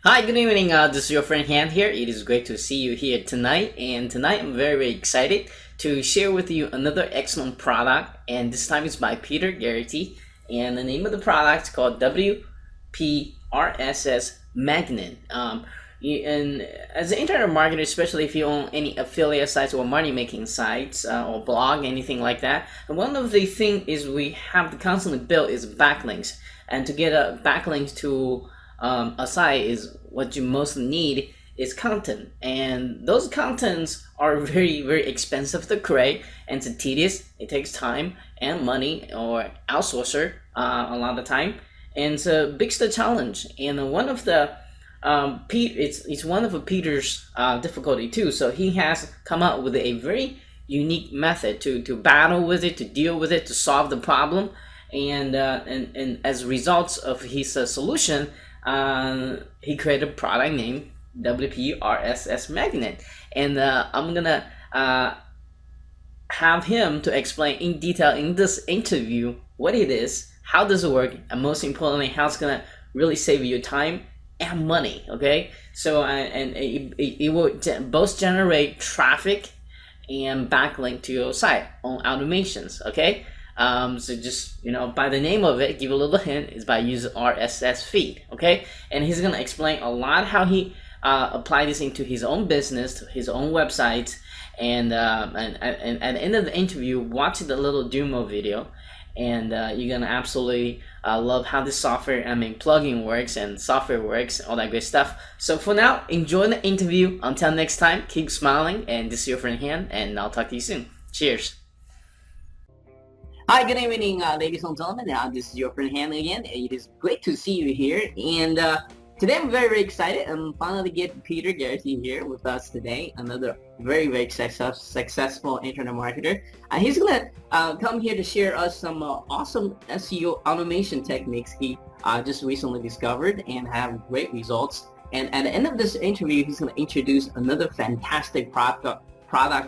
Hi, good evening. This is your friend Han here. It is great to see you here tonight. And tonight I'm very excited to share with you another excellent product. And this time it's by Peter Garety. And the name of the product is called WP RSS Magnet. And as an internet marketer, especially if you own any affiliate sites or money making sites or blog, anything like that, and one of the things is we have to constantly build is backlinks. And to get a backlink to a site is what you most need is content, and those contents are very expensive to create, and it's tedious. It takes time and money or outsourcer a lot of time, and it's a big challenge. And one of the it's one of Peter's difficulty too. So he has come up with a very unique method to battle with it, to deal with it, to solve the problem, and as results of his solution, he created a product named WP RSS Magnet, and I'm gonna have him to explain in detail in this interview what it is, how does it work, and most importantly, how it's gonna really save you time and money. Okay, so and it will both generate traffic and backlink to your site on automations. Okay. So just, by the name of it, give a little hint, is by using RSS feed, okay? And he's going to explain a lot how he applied this into his own business, to his own website, and at the end of the interview, watch the little demo video, and you're going to absolutely love how this plugin works and software works, all that great stuff. So for now, enjoy the interview. Until next time, keep smiling, and this is your friend Han, and I'll talk to you soon. Cheers. Hi, good evening, ladies and gentlemen. This is your friend Han again. It is great to see you here. And today I'm very excited. I'm finally get Peter Garety here with us today. Another very successful internet marketer. He's going to come here to share us some awesome SEO automation techniques he just recently discovered and have great results. And at the end of this interview, he's going to introduce another fantastic product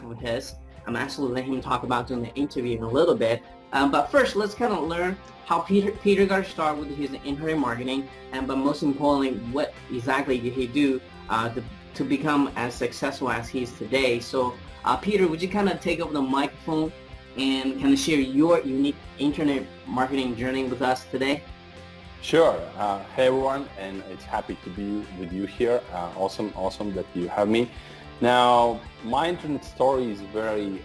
of his. I'm actually letting him talk about during the interview in a little bit. But first, let's kind of learn how Peter got started with his internet marketing, but most importantly, what exactly did he do to become as successful as he is today. So, Peter, would you kind of take over the microphone and kind of share your unique internet marketing journey with us today? Sure. Hey everyone, and it's happy to be with you here. Awesome that you have me. Now, my internet story is very,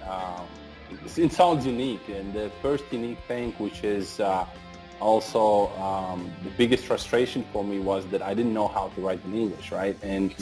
it sounds unique, and the first unique thing, which is also the biggest frustration for me, was that I didn't know how to write in English, right? And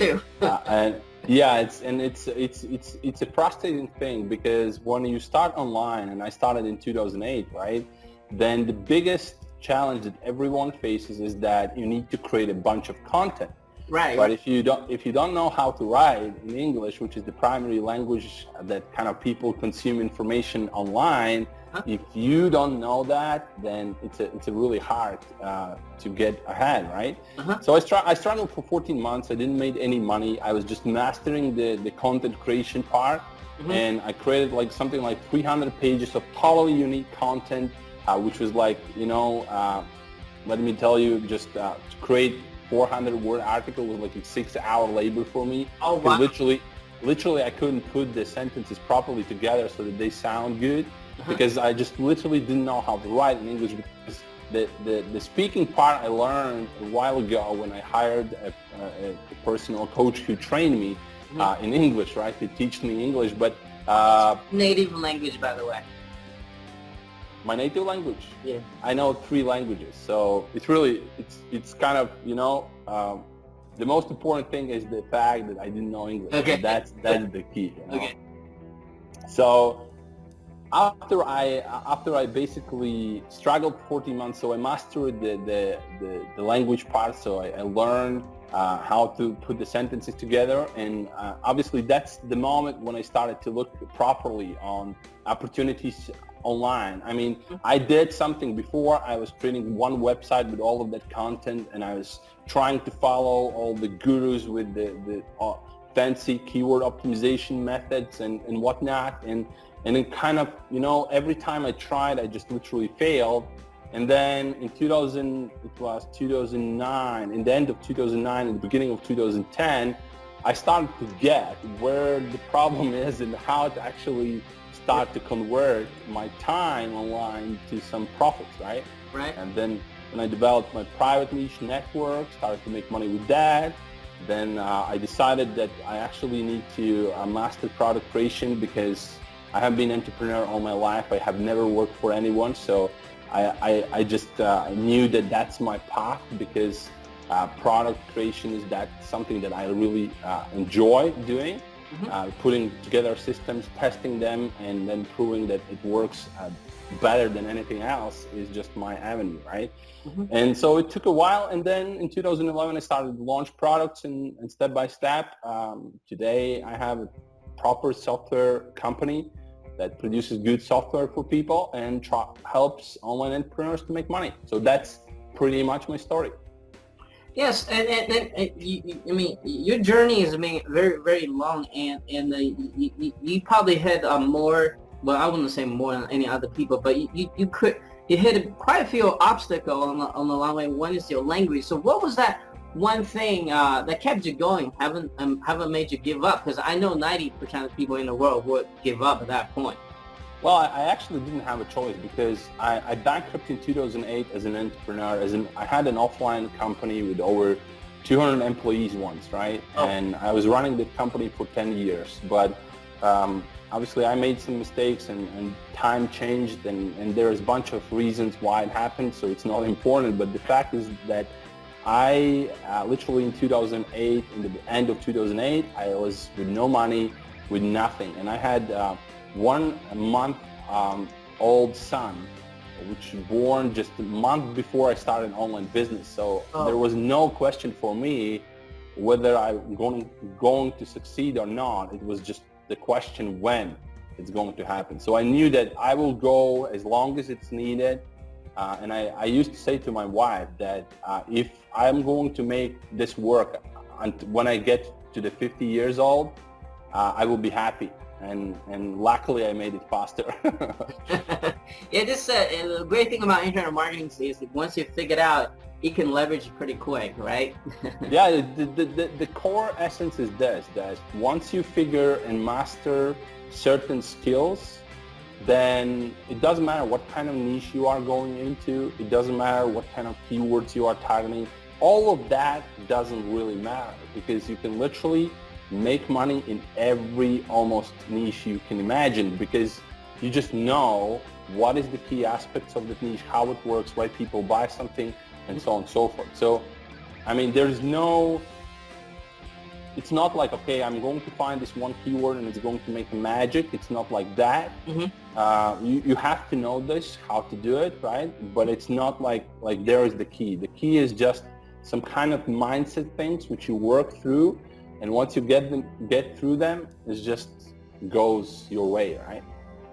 and yeah, it's a frustrating thing, because when you start online, and I started in 2008, right? Then the biggest challenge that everyone faces is that you need to create a bunch of content. Right. But if you don't know how to write in English, which is the primary language that kind of people consume information online, if you don't know that, then it's a really hard to get ahead, right? So I struggled for 14 months. I didn't make any money. I was just mastering the content creation part, and I created something like 300 pages of totally unique content, which was let me tell you, just to create 400-word article was like a 6-hour labor for me. Oh, wow. Literally I couldn't put the sentences properly together so that they sound good, because I just literally didn't know how to write in English. Because the speaking part I learned a while ago when I hired a personal coach who trained me in English, right, to teach me English. But native language, by the way. My native language? Yeah. I know 3 languages, so it's kind of, the most important thing is the fact that I didn't know English. Okay. That's the key. Okay. So after I basically struggled 14 months, so I mastered the language part, so I learned how to put the sentences together, and obviously that's the moment when I started to look properly on opportunities online. I mean, I did something before. I was creating one website with all of that content, and I was trying to follow all the gurus with the fancy keyword optimization methods and whatnot, and it kind of, every time I tried, I just literally failed. And then in 2000, it was 2009, in the end of 2009 and the beginning of 2010, I started to get where the problem is and how to actually start to convert my time online to some profits, right? Right. And then when I developed my private niche network, started to make money with that, then I decided that I actually need to master product creation because I have been an entrepreneur all my life. I have never worked for anyone, so I just knew that that's my path because product creation is something that I really enjoy doing. Putting together systems, testing them, and then proving that it works better than anything else is just my avenue, right? And so it took a while, and then in 2011 I started to launch products and step by step. Today I have a proper software company that produces good software for people and helps online entrepreneurs to make money. So that's pretty much my story. Yes, and I mean, your journey has been very, very long, and you probably had more. Well, I wouldn't say more than any other people, but you hit quite a few obstacles on the long way. One is your language. So what was that one thing that kept you going? Haven't made you give up? Because I know 90% of people in the world would give up at that point. Well, I actually didn't have a choice because I bankrupted in 2008 as an entrepreneur. I had an offline company with over 200 employees once, right? Oh. And I was running the company for 10 years. But obviously I made some mistakes and time changed and there's a bunch of reasons why it happened, so it's not important. But the fact is that I literally in 2008, in the end of 2008, I was with no money, with nothing. And I had 1 month old son, which was born just a month before I started an online business. So there was no question for me whether I'm going to succeed or not. It was just the question when it's going to happen. So I knew that I will go as long as it's needed. And I used to say to my wife that if I'm going to make this work when I get to the 50 years old, I will be happy. And luckily I made it faster. Yeah, the great thing about internet marketing is that once you figure it out, you can leverage pretty quick, right? Yeah, the core essence is this, that once you figure and master certain skills, then it doesn't matter what kind of niche you are going into, it doesn't matter what kind of keywords you are targeting, all of that doesn't really matter because you can literally make money in every almost niche you can imagine because you just know what is the key aspects of the niche, how it works, why people buy something, and so on and so forth. So, I mean, it's not like, okay, I'm going to find this one keyword and it's going to make magic. It's not like that. You have to know this, how to do it, right? But it's not like there is the key. The key is just some kind of mindset things which you work through. And once you get through them, it just goes your way, right?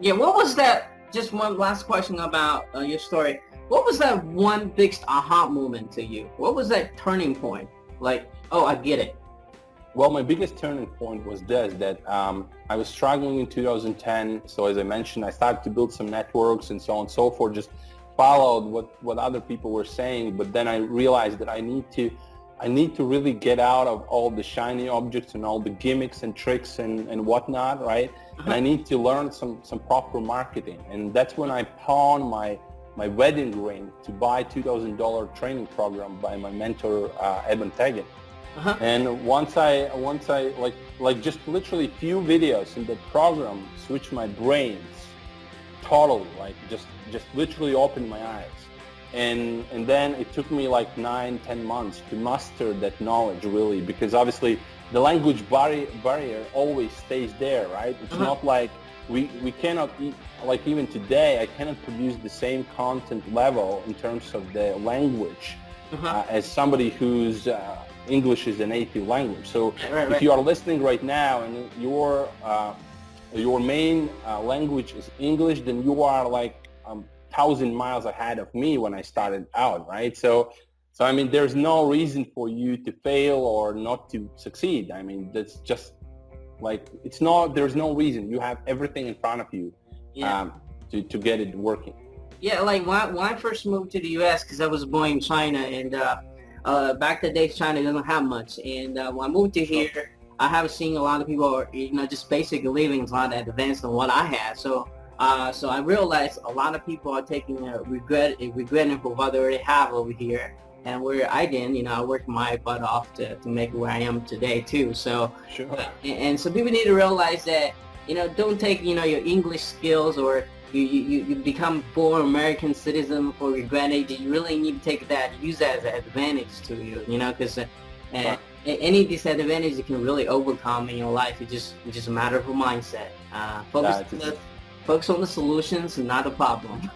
Yeah, what was that, just one last question about your story. What was that one big aha moment to you? What was that turning point? Like, oh, I get it. Well, my biggest turning point was this, that I was struggling in 2010. So as I mentioned, I started to build some networks and so on and so forth, just followed what other people were saying. But then I realized that I need to really get out of all the shiny objects and all the gimmicks and tricks and whatnot, right? And I need to learn some proper marketing. And that's when I pawned my wedding ring to buy $2,000 training program by my mentor, Eben Tegan. And once I like just literally few videos in that program switched my brains totally, like just literally opened my eyes. And then it took me like 9-10 months to master that knowledge really, because obviously the language barrier always stays there, right? It's not like we cannot, like even today, I cannot produce the same content level in terms of the language as somebody whose English is a native language. So if you are listening right now and your main language is English, then you are like 1,000 miles ahead of me when I started out, right? So I mean, there's no reason for you to fail or not to succeed. I mean, that's just like, there's no reason. You have everything in front of you to get it working. Yeah, like when I first moved to the U.S. because I was born in China, and back the days China doesn't have much, and when I moved to Sure. here, I have seen a lot of people are, just basically living a lot advanced than what I had. So I realized a lot of people are taking regretting for what they already have over here, and where I didn't, I worked my butt off to make it where I am today too. So, Sure. and so people need to realize that, don't take, your English skills or you become born American citizen for granted. You really need to take that, use that as an advantage to you, because Right. any disadvantage you can really overcome in your life. It's just a matter of a mindset. That is, Focus on the solutions, not the problem.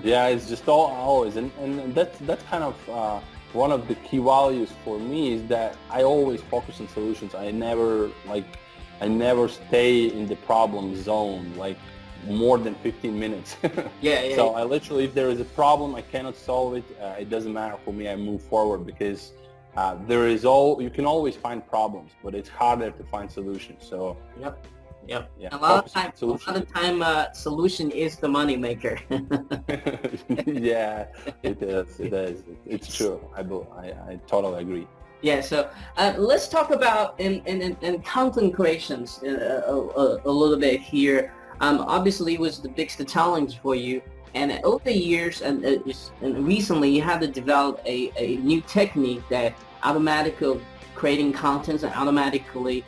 yeah, it's just always, and that's kind of one of the key values for me is that I always focus on solutions. I never stay in the problem zone like more than 15 minutes. Yeah, yeah. So I literally, if there is a problem, I cannot solve it. It doesn't matter for me. I move forward because you can always find problems, but it's harder to find solutions. So Yep. Yep. yeah, A lot focus on of solutions. time, solution is the money maker. Yeah, it is. It is. It's true. I totally agree. Yeah, so let's talk about in content creations a little bit here. Obviously, it was the biggest challenge for you, and over the years and recently, you had to develop a new technique that automatically creating contents and automatically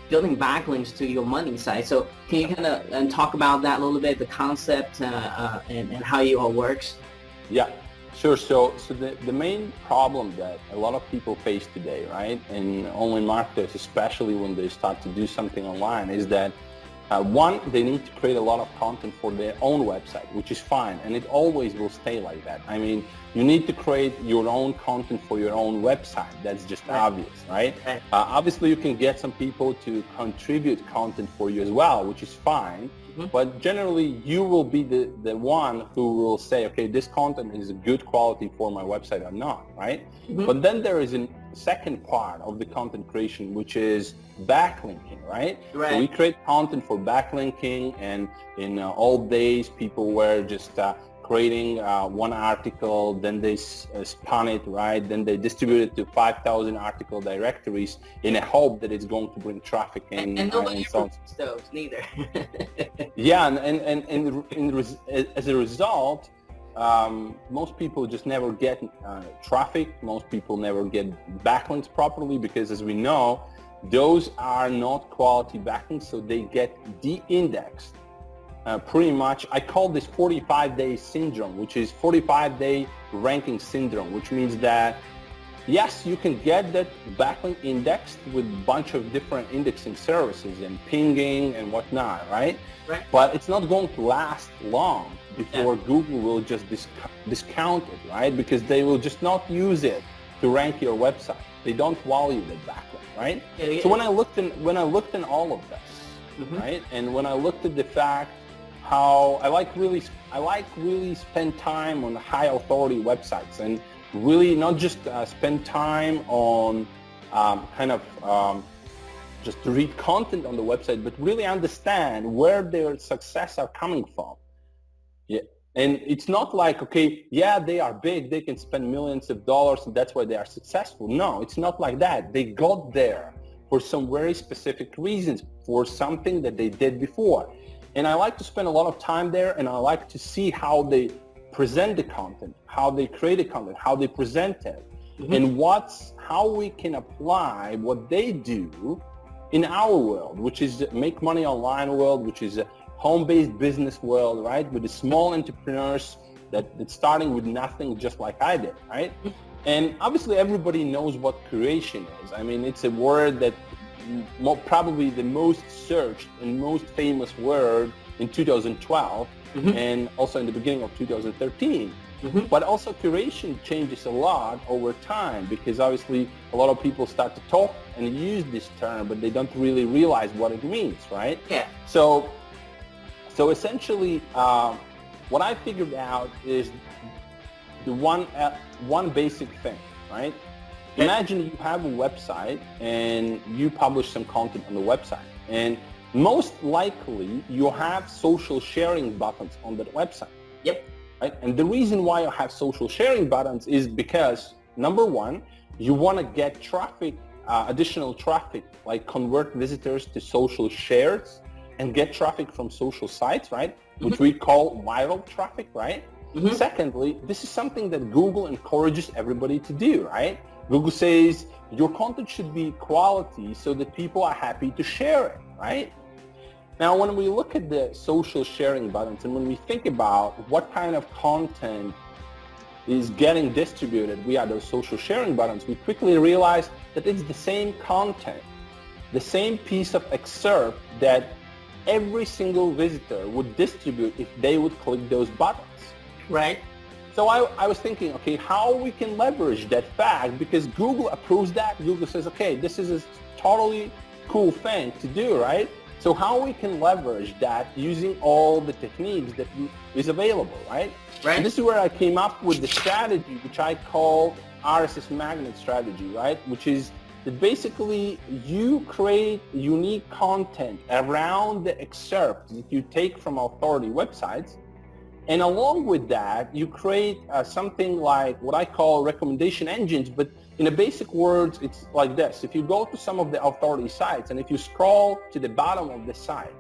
building backlinks to your money site. So can you kind of talk about that a little bit, the concept and how it all works? Yeah, sure. So the main problem that a lot of people face today, right, and online marketers, especially when they start to do something online, is that one, they need to create a lot of content for their own website, which is fine, and it always will stay like that. I mean, you need to create your own content for your own website. That's just obvious, right? Right. Obviously, you can get some people to contribute content for you as well, which is fine. But generally, you will be the one who will say, okay, this content is good quality for my website or not, right? But then there is a second part of the content creation, which is backlinking, right? Right. So we create content for backlinking, and in old days, people were just creating one article, then they spun it, right? Then they distribute it to 5,000 article directories in a hope that it's going to bring traffic in. And nobody so on. reads those neither. Yeah, as a result, most people just never get traffic. Most people never get backlinks properly because, as we know, those are not quality backlinks, so they get de-indexed. Pretty much, I call this 45-day syndrome, which is 45-day ranking syndrome, which means that, yes, you can get that backlink indexed with a bunch of different indexing services and pinging and whatnot, right? Right. But it's not going to last long before Google will just discount it, right? Because they will just not use it to rank your website. They don't value that backlink, right? Yeah. So when I looked in all of this, right, and when I looked at the fact how I like really spend time on high authority websites and really not just spend time on just to read content on the website, but really understand where their success are coming from. Yeah. And it's not like, okay, yeah, they are big, they can spend millions of dollars and that's why they are successful. No, it's not like that. They got there for some very specific reasons, for something that they did before. And I like to spend a lot of time there, and I like to see how they present the content, how they create the content, how they present it, and how we can apply what they do in our world, which is make money online world, which is a home-based business world, right? With the small entrepreneurs that's starting with nothing, just like I did, right? And obviously everybody knows what creation is. I mean, it's a word that probably the most searched and most famous word in 2012 and also in the beginning of 2013. But also curation changes a lot over time because obviously a lot of people start to talk and use this term, but they don't really realize what it means, right? Yeah. So essentially, what I figured out is the one basic thing, right? Imagine you have a website and you publish some content on the website, and most likely you have social sharing buttons on that website. Yep. right? And the reason why I have social sharing buttons is because, number one, you want to get traffic, additional traffic, like convert visitors to social shares and get traffic from social sites, right? Which we call viral traffic, right? Secondly, this is something that Google encourages everybody to do, right? Google says your content should be quality so that people are happy to share it, right? Now, when we look at the social sharing buttons and when we think about what kind of content is getting distributed via those social sharing buttons, we quickly realize that it's the same content, the same piece of excerpt that every single visitor would distribute if they would click those buttons. Right. So I was thinking, okay, how we can leverage that fact, because Google approves that. Google says, okay, this is a totally cool thing to do, right? So how we can leverage that using all the techniques that is available, right? Right. And this is where I came up with the strategy, which I call RSS Magnet strategy, right? Which is that basically you create unique content around the excerpt that you take from authority websites. And along with that, you create something like what I call recommendation engines, but in a basic words, it's like this. If you go to some of the authority sites and if you scroll to the bottom of the site,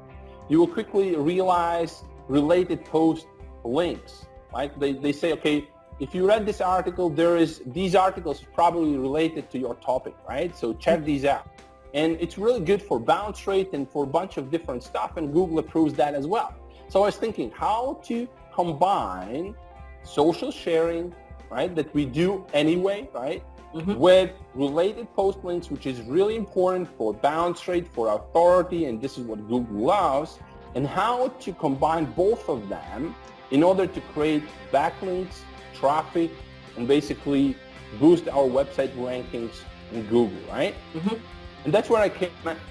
you will quickly realize related post links, right? They say, okay, if you read this article, these articles probably related to your topic, right? So check these out. And it's really good for bounce rate and for a bunch of different stuff, and Google approves that as well. So I was thinking how to combine social sharing, right, that we do anyway, right, with related post links, which is really important for bounce rate, for authority, and this is what Google loves, and how to combine both of them in order to create backlinks, traffic, and basically boost our website rankings in Google, right? And that's where I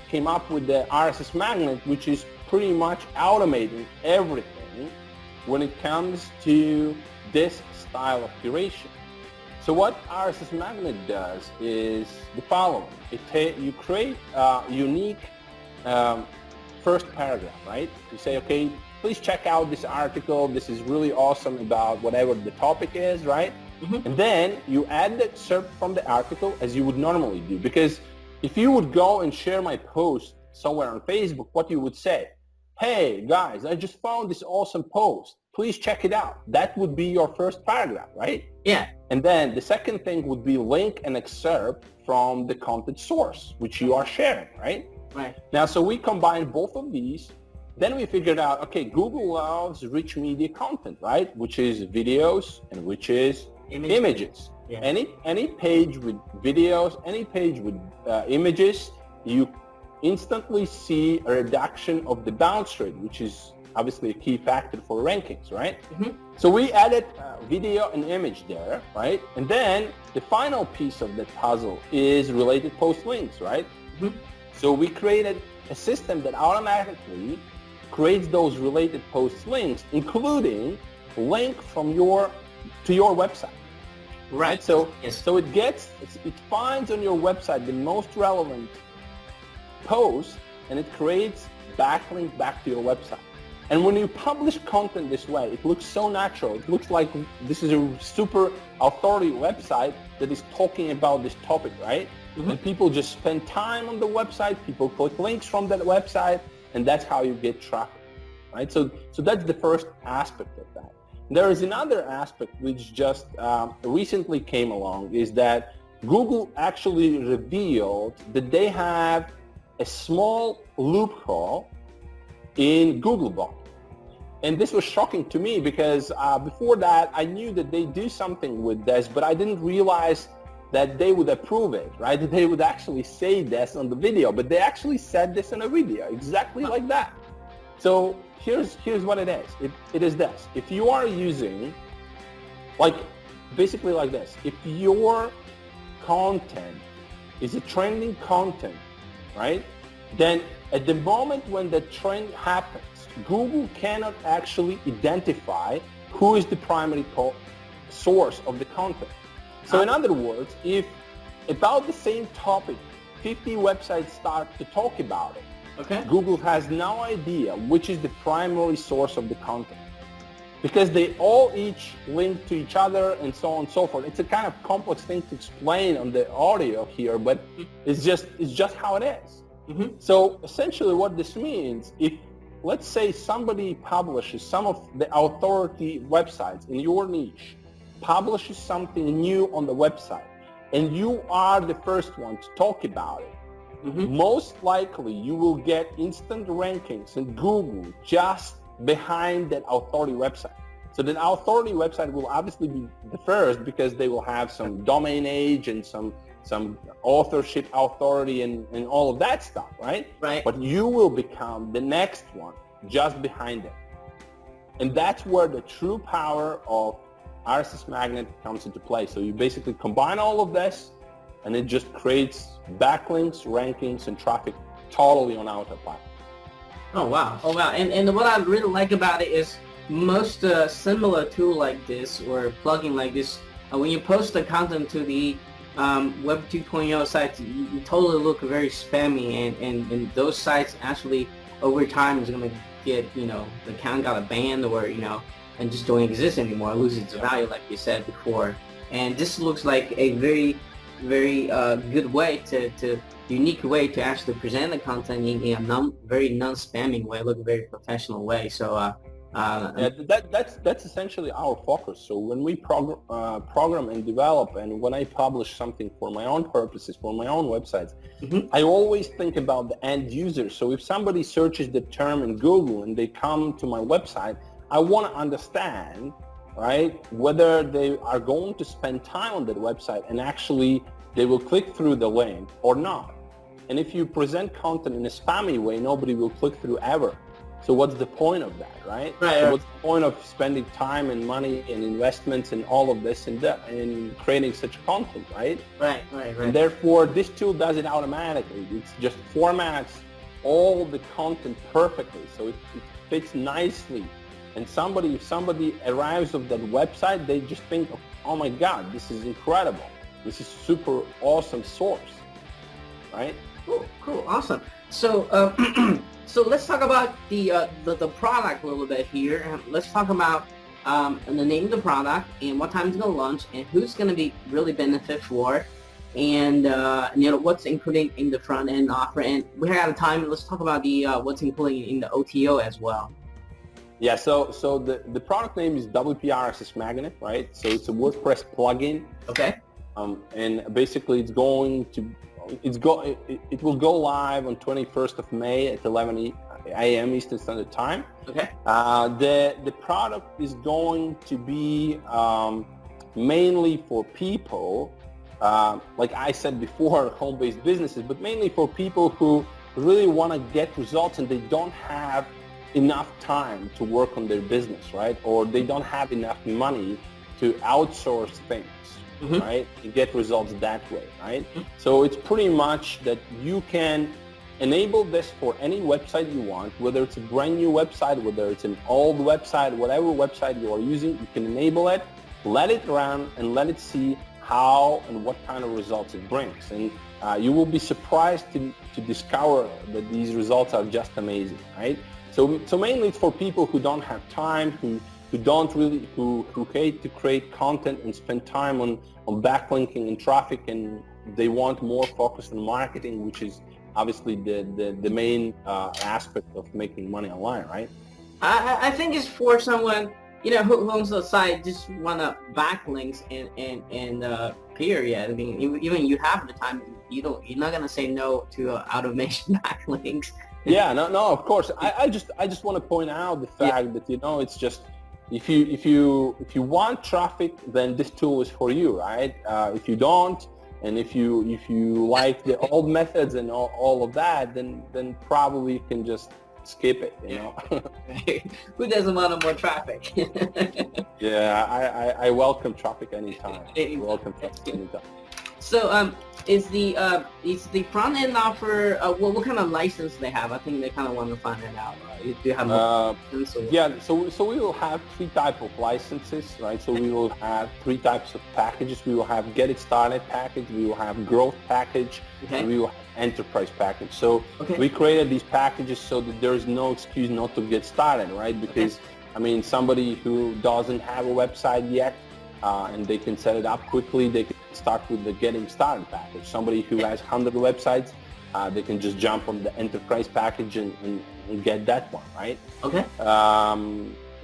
came up with the RSS Magnet, which is pretty much automating everything when it comes to this style of curation. So what RSS Magnet does is the following. You create a unique first paragraph, right? You say, okay, please check out this article. This is really awesome about whatever the topic is, right? And then you add the excerpt from the article as you would normally do. Because if you would go and share my post somewhere on Facebook, what you would say, hey guys, I just found this awesome post. Please check it out. That would be your first paragraph, right? Yeah. And then the second thing would be link and excerpt from the content source, which you are sharing, right? Right. Now, so we combine both of these. Then we figured out, okay, Google loves rich media content, right? Which is videos and which is images. Yeah. Any page with videos, any page with images, you instantly see a reduction of the bounce rate, which is obviously a key factor for rankings, right? So we added video and image there, right? And then the final piece of the puzzle is related post links, right? So we created a system that automatically creates those related post links, including link from to your website. Right. So so it finds on your website the most relevant post, and it creates backlink back to your website. And when you publish content this way, it looks so natural. It looks like this is a super authority website that is talking about this topic, right? And people just spend time on the website, people click links from that website, and that's how you get traffic, right? So that's the first aspect of that. There is another aspect which just recently came along, is that Google actually revealed that they have a small loophole in Googlebot. And this was shocking to me because before that, I knew that they do something with this, but I didn't realize that they would approve it, right? That they would actually say this on the video, but they actually said this in a video, exactly like that. So here's what it is. It is this. If you are using, basically like this, if your content is a trending content, right? Then at the moment when the trend happens, Google cannot actually identify who is the primary source of the content. So in other words, if about the same topic, 50 websites start to talk about it, okay, Google has no idea which is the primary source of the content. because they all each link to each other and so on and so forth. It's a kind of complex thing to explain on the audio here, but it's just how it is. So essentially what this means, if let's say somebody publishes, some of the authority websites in your niche publishes something new on the website, and you are the first one to talk about it, most likely you will get instant rankings in Google just behind that authority website. So that authority website will obviously be the first because they will have some domain age and some authorship authority and all of that stuff, right? Right. But you will become the next one just behind it. And that's where the true power of RSS Magnet comes into play. So you basically combine all of this, and it just creates backlinks, rankings, and traffic totally on autopilot. Oh wow! Oh wow! And what I really like about it is most similar tool like this or plugin like this, when you post the content to the Web 2.0 sites, you totally look very spammy, and those sites actually over time is going to get, the account got a ban, or and just don't exist anymore, loses its value like you said before. And this looks like a very good way to unique way to actually present the content in a very non-spamming way, look very professional way. So that's essentially our focus. So when we program and develop, and when I publish something for my own purposes, for my own websites, I always think about the end user. So if somebody searches the term in Google and they come to my website, I want to understand, right, whether they are going to spend time on that website and actually they will click through the link or not. And if you present content in a spammy way, nobody will click through ever. So what's the point of that, right? So what's the point of spending time and money and investments and all of this in creating such content, right? Right. And therefore, this tool does it automatically. It just formats all the content perfectly, so it fits nicely. And if somebody arrives at that website, they just think, oh my God, this is incredible. This is super awesome source, right? Cool, awesome. So, so let's talk about the product a little bit here. Let's talk about the name of the product and what time it's going to launch and who's going to be really benefit for, and what's included in the front end offer. And we have time. Let's talk about the what's included in the OTO as well. Yeah, so the product name is WP RSS Magnet, right? So it's a WordPress plugin. Okay. And basically it will go live on 21st of May at 11 a.m. Eastern Standard Time. Okay. The product is going to be mainly for people, like I said before, home-based businesses, but mainly for people who really want to get results and they don't have enough time to work on their business, right? Or they don't have enough money to outsource things, right? To get results that way, right? So it's pretty much that you can enable this for any website you want, whether it's a brand new website, whether it's an old website, whatever website you are using, you can enable it, let it run, and let it see how and what kind of results it brings. And you will be surprised to discover that these results are just amazing, right? So mainly it's for people who don't have time, who hate to create content and spend time on backlinking and traffic, and they want more focus on marketing, which is obviously the main aspect of making money online, right? I think it's for someone who owns the site, just want to backlinks and period. I mean, even you have the time, you're not gonna say no to automation backlinks. Yeah, no, of course. I just want to point out the fact that it's just if you want traffic, then this tool is for you, right? If you don't, and if you like the old methods and all of that, then probably you can just skip it, Who doesn't want more traffic? Yeah, I welcome traffic anytime. Welcome traffic anytime. So is the front end offer what kind of license they have? I think they kind of want to find that out. Do you have yeah, so we will have three types of licenses, right? So we will have three types of packages. We will have get it started package, we will have growth package, and we will have enterprise package. So we created these packages so that there is no excuse not to get started, right? Because I mean, somebody who doesn't have a website yet, and they can set it up quickly. They can start with the getting started package. Somebody who has 100 websites, they can just jump on the enterprise package and get that one, right? Okay.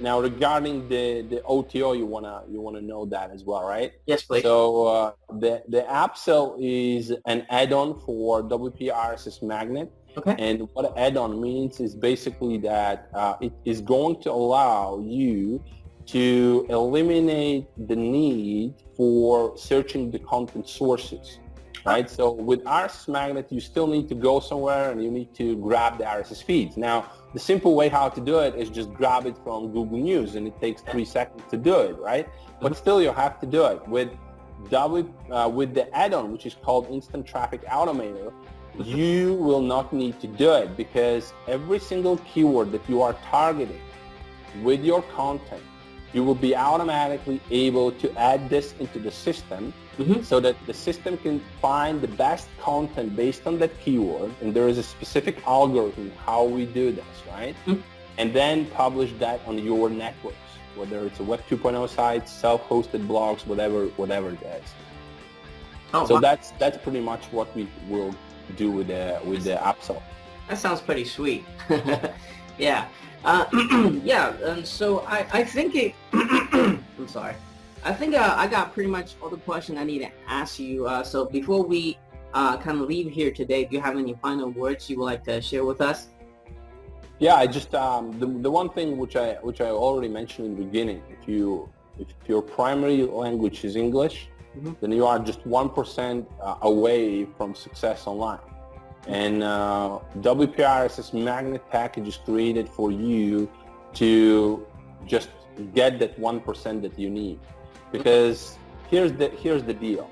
Now regarding the OTO, you wanna know that as well, right? Yes, please. So the upsell is an add-on for WP RSS Magnet. Okay. And what add-on means is basically that it is going to allow you to eliminate the need for searching the content sources, right? So with RSS Magnet, you still need to go somewhere and you need to grab the RSS feeds. Now, the simple way how to do it is just grab it from Google News, and it takes 3 seconds to do it, right? But still, you have to do it. With the add-on, which is called Instant Traffic Automator, you will not need to do it, because every single keyword that you are targeting with your content, you will be automatically able to add this into the system, so that the system can find the best content based on that keyword, and there is a specific algorithm how we do this, right? And then publish that on your networks, whether it's a Web 2.0 site, self-hosted blogs, whatever it is. Oh, so wow. that's pretty much what we will do with the upsell. That sounds pretty sweet. Yeah. Yeah, and so I think it, I'm sorry. I think I got pretty much all the questions I need to ask you. So before we kind of leave here today, do you have any final words you would like to share with us? Yeah, I just the one thing which I already mentioned in the beginning, if your primary language is English, then you are just 1% away from success online. And WP RSS Magnet package is created for you to just get that 1% that you need. Because here's the deal.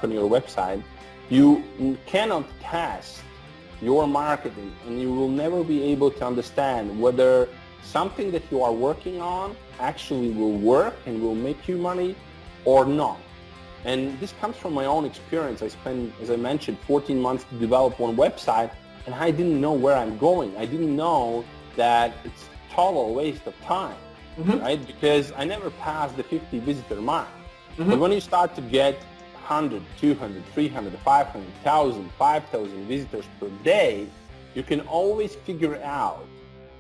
On your website, you cannot test your marketing, and you will never be able to understand whether something that you are working on actually will work and will make you money or not. And this comes from my own experience. I spent, as I mentioned, 14 months to develop one website, and I didn't know where I'm going. I didn't know that it's a total waste of time, right? Because I never passed the 50 visitor mark. But when you start to get 100, 200, 300, 500, 1,000, 5,000 visitors per day, you can always figure out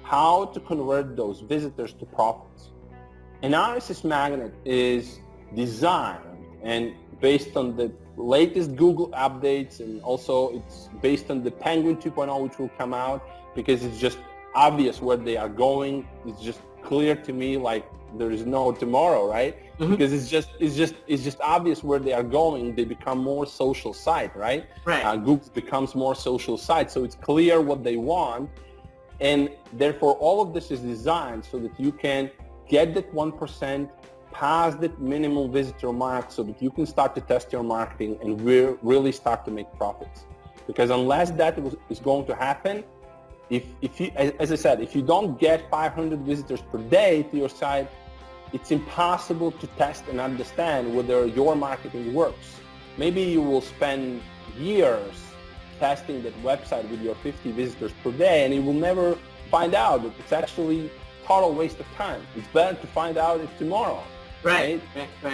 how to convert those visitors to profits. And RSS Magnet is designed and based on the latest Google updates, and also it's based on the Penguin 2.0, which will come out, because it's just obvious where they are going. It's just clear to me like there is no tomorrow, right? Because it's just obvious where they are going. They become more social site, right? Google becomes more social site, so it's clear what they want, and therefore all of this is designed so that you can get that 1%, pass that minimum visitor mark, so that you can start to test your marketing and really start to make profits. Because unless that is going to happen, if you, as I said, if you don't get 500 visitors per day to your site, it's impossible to test and understand whether your marketing works. Maybe you will spend years testing that website with your 50 visitors per day, and you will never find out that it's actually total waste of time. It's better to find out it tomorrow. Right.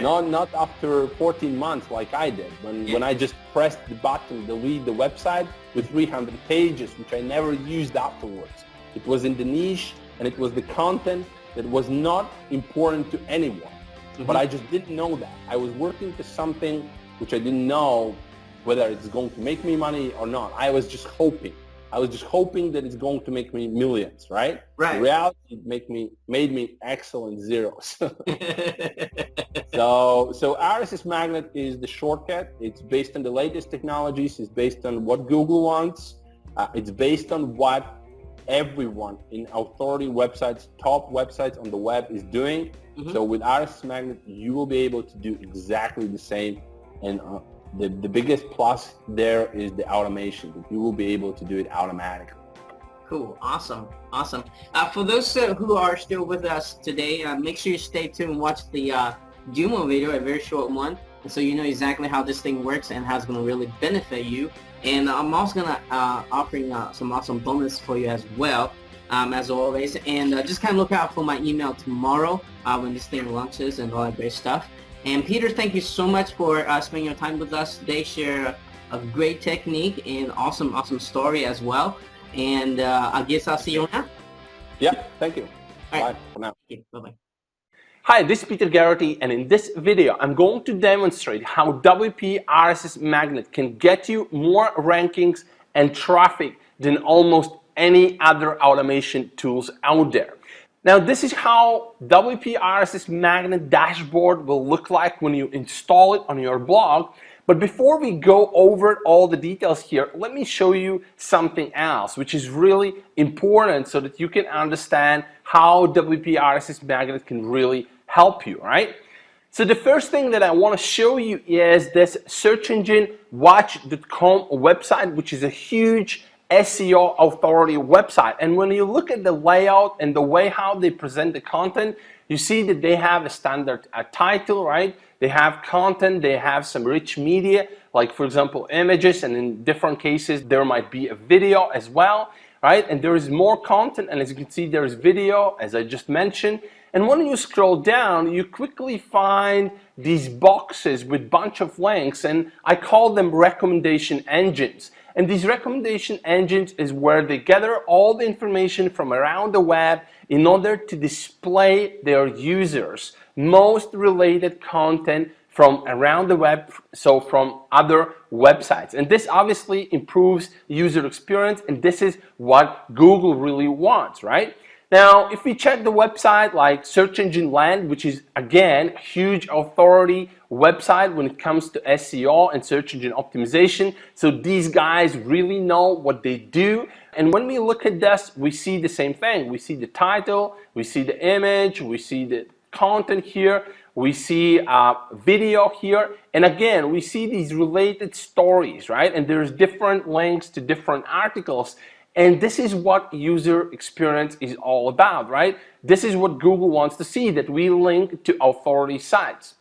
Not after 14 months like I did, when I just pressed the button, delete the website with 300 pages, which I never used afterwards. It was in the niche, and it was the content that was not important to anyone. But I just didn't know that. I was working to something which I didn't know whether it's going to make me money or not. I was just hoping. I was just hoping that it's going to make me millions, right? In reality, it made me excellent zeros. So RSS Magnet is the shortcut. It's based on the latest technologies. It's based on what Google wants. It's based on what everyone in authority websites, top websites on the web is doing. So with RSS Magnet, you will be able to do exactly the same. And the biggest plus there is the automation, that you will be able to do it automatically. Cool. Awesome. For those who are still with us today, make sure you stay tuned and watch the demo video, a very short one, so you know exactly how this thing works and how it's going to really benefit you. And I'm also going to offering some awesome bonus for you as well. as always. And just kind of look out for my email tomorrow when this thing launches and all that great stuff. And Peter, thank you so much for spending your time with us today. Share a great technique and awesome story as well. And I guess I'll see you around. Yeah, thank you. All right. Bye for now. Okay, bye-bye. Hi, this is Peter Garety, and in this video I'm going to demonstrate how WP RSS Magnet can get you more rankings and traffic than almost any other automation tools out there. Now this is how WP RSS Magnet dashboard will look like when you install it on your blog. But before we go over all the details here, let me show you something else which is really important so that you can understand how WP RSS Magnet can really help you, right? So the first thing that I want to show you is this search engine watch.com website, which is a huge SEO authority website. And when you look at the layout and the way how they present the content, you see that they have a standard title, right? They have content, they have some rich media, like for example images, and in different cases there might be a video as well, right? And there is more content, and as you can see there is video, as I just mentioned. And when you scroll down, you quickly find these boxes with a bunch of links, and I call them recommendation engines. And these recommendation engines is where they gather all the information from around the web in order to display their users most related content from around the web, so from other websites. And this obviously improves user experience, and this is what Google really wants, right? Now, if we check the website like Search Engine Land, which is again huge authority website when it comes to SEO and search engine optimization, so these guys really know what they do. And when we look at this, we see the same thing. We see the title, we see the image, we see the content here, we see video here, and again we see these related stories, right? And there's different links to different articles. And this is what user experience is all about, right? This is what Google wants to see, that we link to authority sites.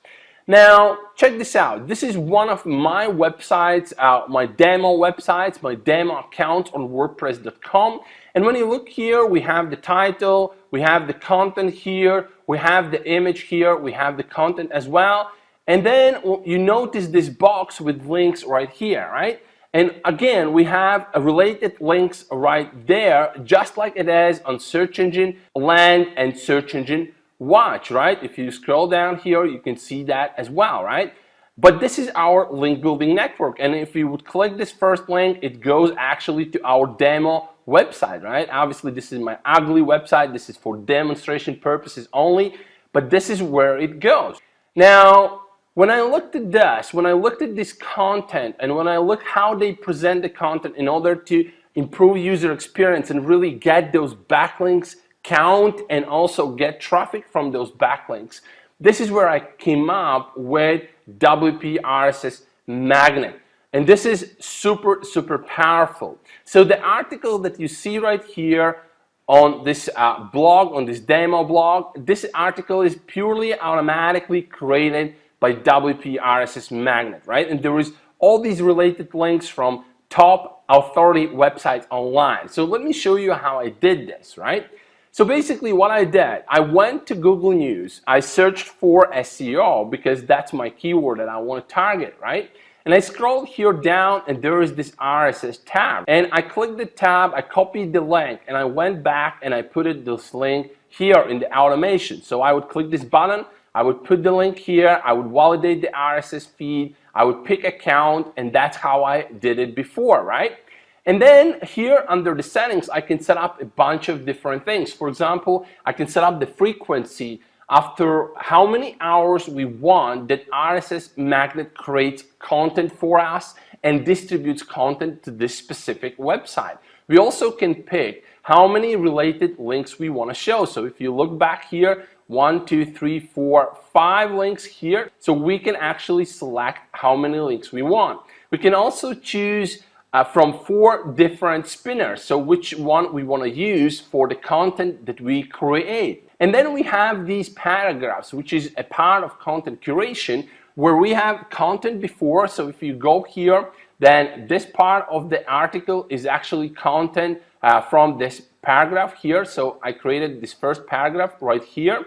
Now, check this out. This is one of my websites, my demo websites, my demo account on WordPress.com. And when you look here, we have the title, we have the content here, we have the image here, we have the content as well. And then you notice this box with links right here, right? And again, we have related links right there, just like it is on Search Engine Land and Search Engine Watch, right? If you scroll down here, you can see that as well, right? But this is our link building network. And if you would click this first link, it goes actually to our demo website, right? Obviously, this is my ugly website. This is for demonstration purposes only, but this is where it goes. Now, when I looked at this, when I looked at this content, and when I look how they present the content in order to improve user experience and really get those backlinks count and also get traffic from those backlinks, this is where I came up with WP RSS Magnet. And this is super powerful. So the article that you see right here on this blog, on this demo blog, this article is purely automatically created by WP RSS Magnet, right? And there is all these related links from top authority websites online. So let me show you how I did this, right? So basically what I did, I went to Google News, I searched for SEO because that's my keyword that I want to target, right? And I scrolled here down and there is this RSS tab. And I clicked the tab, I copied the link, and I went back and I put this link here in the automation. So I would click this button, I would put the link here, I would validate the RSS feed, I would pick account, and that's how I did it before, right? And then here under the settings, I can set up a bunch of different things. For example, I can set up the frequency after how many hours we want that RSS Magnet creates content for us and distributes content to this specific website. We also can pick how many related links we want to show. So if you look back here, 1, 2, 3, 4, 5 links here. So we can actually select how many links we want. We can also choose from 4 different spinners. So which one we want to use for the content that we create. And then we have these paragraphs, which is a part of content curation where we have content before. So if you go here, then this part of the article is actually content from this paragraph here. So I created this first paragraph right here.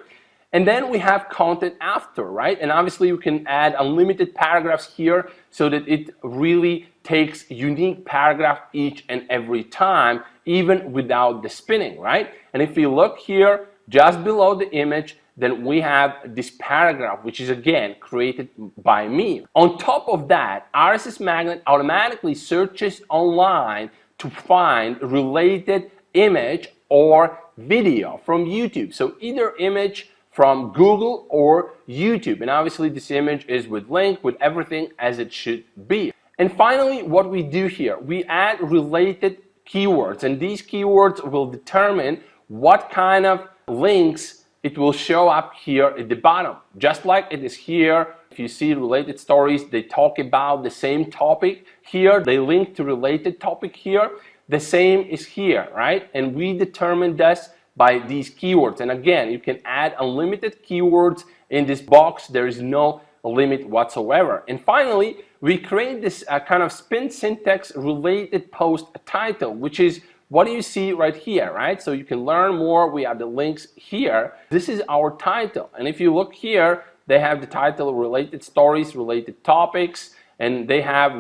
And then we have content after, right? And obviously you can add unlimited paragraphs here so that it really takes unique paragraph each and every time, even without the spinning, right? And if you look here, just below the image, then we have this paragraph, which is again created by me. On top of that, RSS Magnet automatically searches online to find related image or video from YouTube. So either image from Google or YouTube. And obviously this image is with link, with everything as it should be. And finally, what we do here, we add related keywords, and these keywords will determine what kind of links it will show up here at the bottom. Just like it is here, if you see related stories, they talk about the same topic here, they link to related topic here. The same is here, right? And we determine this by these keywords. And again, you can add unlimited keywords in this box. There is no limit whatsoever. And finally, we create this kind of spin syntax related post title, which is what you see right here, right? So you can learn more. We have the links here. This is our title. And if you look here, they have the title related stories, related topics, and they have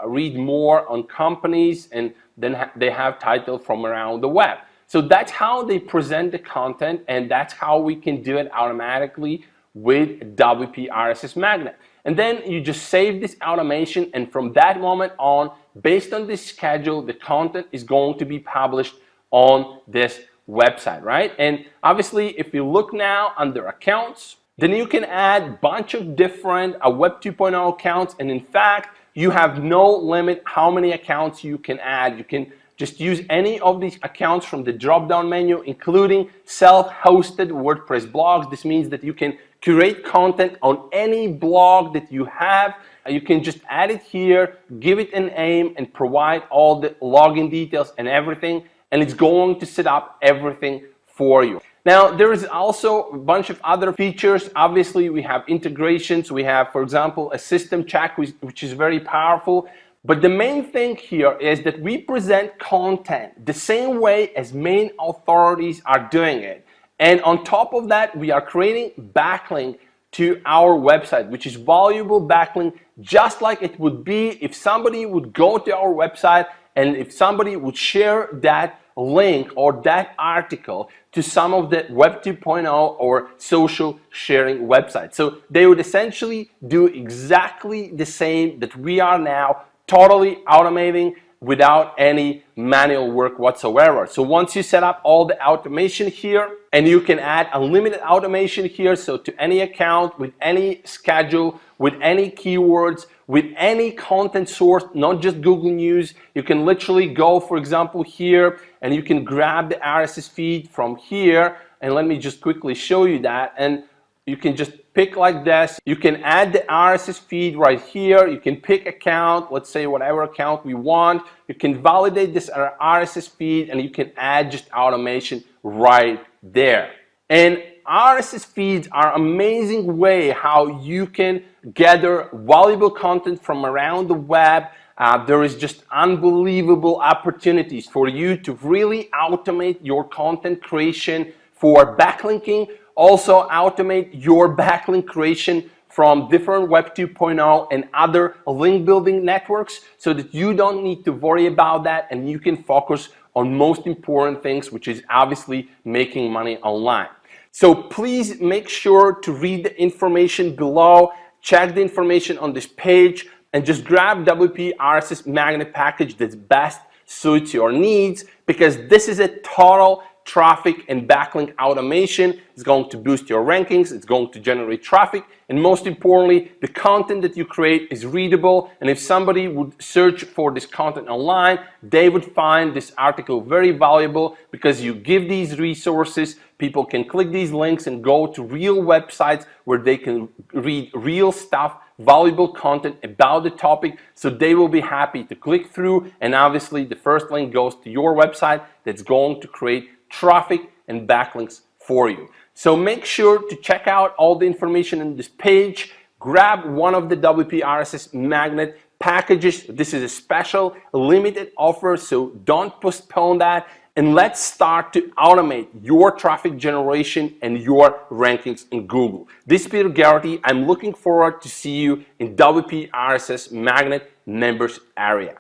read more on companies, and then they have title from around the web. So that's how they present the content, and that's how we can do it automatically with WP RSS Magnet. And then you just save this automation, and from that moment on, based on this schedule, the content is going to be published on this website, right? And obviously, if you look now under accounts, then you can add a bunch of different Web 2.0 accounts, and in fact, you have no limit how many accounts you can add. You can just use any of these accounts from the drop-down menu, including self-hosted WordPress blogs. This means that you can curate content on any blog that you have. You can just add it here, give it a name, and provide all the login details and everything, and it's going to set up everything for you. Now, there is also a bunch of other features. Obviously, we have integrations. We have, for example, a system check, which is very powerful. But the main thing here is that we present content the same way as main authorities are doing it. And on top of that, we are creating backlink to our website, which is valuable backlink, just like it would be if somebody would go to our website and if somebody would share that link or that article to some of the Web 2.0 or social sharing websites. So they would essentially do exactly the same that we are now, totally automating without any manual work whatsoever. So once you set up all the automation here, and you can add unlimited automation here, so to any account, with any schedule, with any keywords, with any content source, not just Google News. You can literally go, for example, here, and you can grab the RSS feed from here, and let me just quickly show you that. And you can just pick like this. You can add the RSS feed right here. You can pick account, let's say whatever account we want. You can validate this RSS feed, and you can add just automation right there. And RSS feeds are amazing way how you can gather valuable content from around the web. There is just unbelievable opportunities for you to really automate your content creation for backlinking. Also automate your backlink creation from different Web 2.0 and other link building networks, so that you don't need to worry about that and you can focus on most important things, which is obviously making money online. So please make sure to read the information below, check the information on this page, and just grab WP RSS Magnet package that best suits your needs, because this is a total traffic and backlink automation. It's going to boost your rankings, it's going to generate traffic, and most importantly, the content that you create is readable, and if somebody would search for this content online, they would find this article very valuable, because you give these resources, people can click these links and go to real websites where they can read real stuff, valuable content about the topic, so they will be happy to click through, and obviously the first link goes to your website that's going to create traffic and backlinks for you. So make sure to check out all the information in this page. Grab one of the WP RSS Magnet packages. This is a special limited offer, so don't postpone that. and let's start to automate your traffic generation and your rankings in Google. This is Peter Garety. I'm looking forward to see you in WP RSS Magnet members area.